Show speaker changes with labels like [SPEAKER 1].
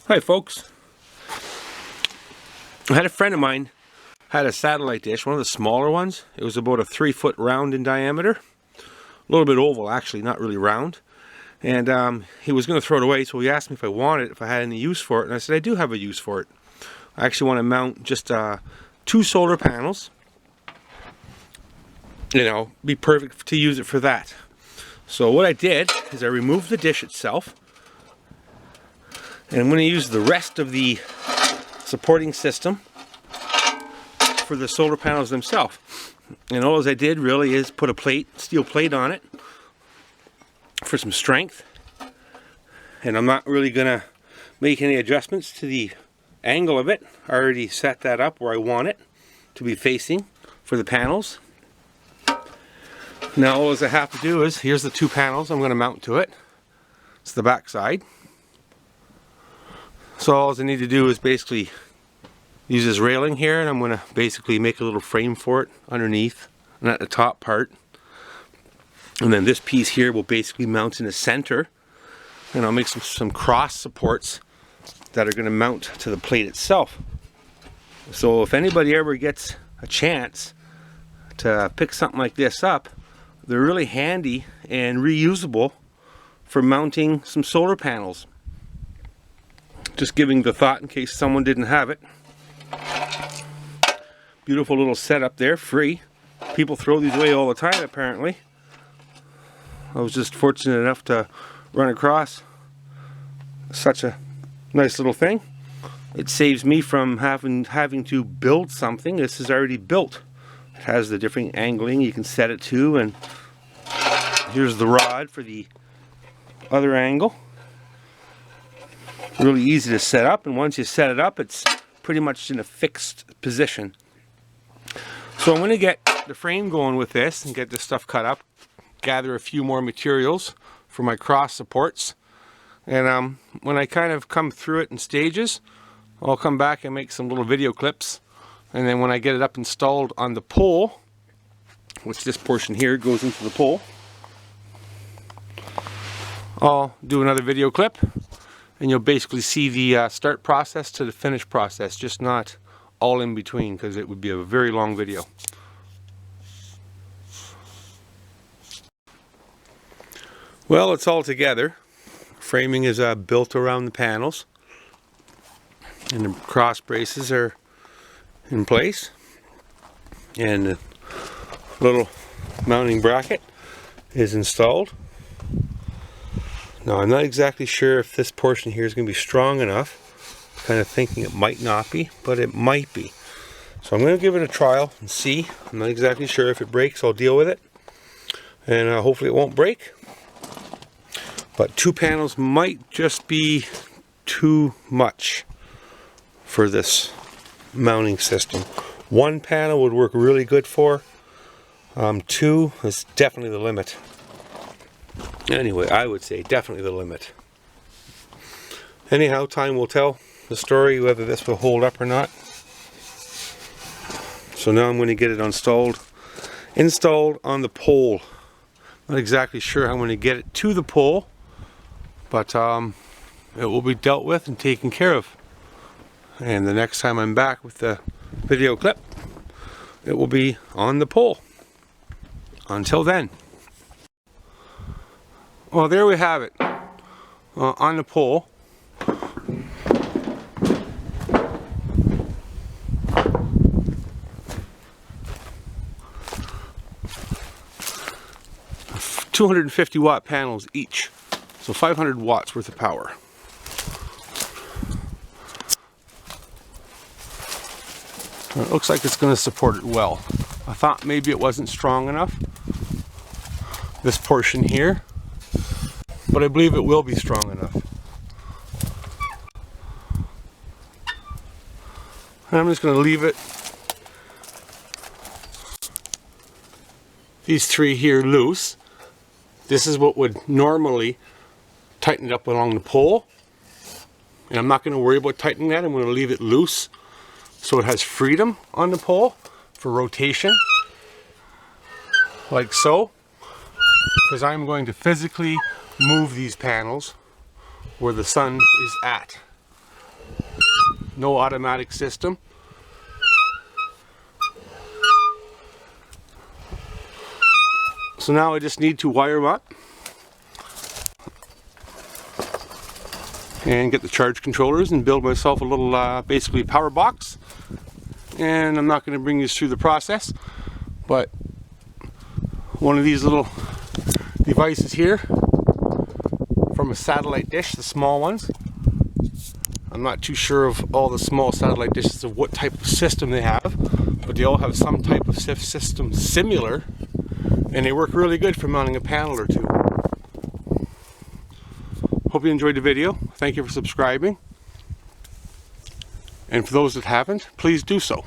[SPEAKER 1] Hi folks. I had a friend of mine had a satellite dish, one of the smaller ones. It was about a 3-foot round in diameter. A little bit oval actually, not really round. And he was going to throw it away, so he asked me if I wanted it, if I had any use for it. And I said I do have a use for it. I actually want to mount just 2 solar panels. You know, be perfect to use it for that. So what I did is I removed the dish itself. And I'm going to use the rest of the supporting system for the solar panels themselves. And all I did really is put a plate, steel plate on it for some strength. And I'm not really going to make any adjustments to the angle of it. I already set that up where I want it to be facing for the panels. Now all I have to do is, here's the 2 panels I'm going to mount to it. It's the back side. So all I need to do is basically use this railing here, and I'm going to basically make a little frame for it underneath and at the top part. And then this piece here will basically mount in the center, and I'll make some cross supports that are going to mount to the plate itself. So if anybody ever gets a chance to pick something like this up, they're really handy and reusable for mounting some solar panels. Just giving the thought in case someone didn't have it. Beautiful little setup there, free. People throw these away all the time apparently. I was just fortunate enough to run across such a nice little thing. It saves me from having to build something. This is already built. It has the different angling you can set it to, and here's the rod for the other angle. Really easy to set up, and once you set it up, it's pretty much in a fixed position. So I'm going to get the frame going with this and get this stuff cut up, gather a few more materials for my cross supports, and when I kind of come through it in stages, I'll come back and make some little video clips, and then when I get it up installed on the pole, which this portion here goes into the pole, I'll do another video clip. And you'll basically see the start process to the finish process, just not all in between, because it would be a very long video. Well, it's all together. Framing is built around the panels, and the cross braces are in place, and the little mounting bracket is installed. Now I'm not exactly sure if this portion here is going to be strong enough. I'm kind of thinking it might not be, but it might be. So I'm going to give it a trial and see. I'm not exactly sure. If it breaks, I'll deal with it. And hopefully it won't break. But 2 panels might just be too much for this mounting system. 1 panel would work really good for. 2 is definitely the limit. Anyway, I would say definitely the limit. Anyhow, time will tell the story whether this will hold up or not. So now I'm going to get it installed on the pole. Not exactly sure how I'm going to get it to the pole, but it will be dealt with and taken care of. And the next time I'm back with the video clip, it will be on the pole. Until then. Well, there we have it, on the pole. $250-watt panels each, so 500 watts worth of power. It looks like it's going to support it well. I thought maybe it wasn't strong enough, this portion here. But I believe it will be strong enough. And I'm just going to leave it, these 3 here, loose. This is what would normally tighten it up along the pole. And I'm not going to worry about tightening that. I'm going to leave it loose so it has freedom on the pole for rotation, like so. Because I'm going to physically move these panels where the sun is at. no automatic system. So now I just need to wire them up and get the charge controllers and build myself a little basically power box. And I'm not going to bring you through the process, but one of these little devices here from a satellite dish, the small ones. I'm not too sure of all the small satellite dishes of what type of system they have, but they all have some type of system similar, and they work really good for mounting a panel or two. Hope you enjoyed the video. Thank you for subscribing. And for those that haven't, please do so.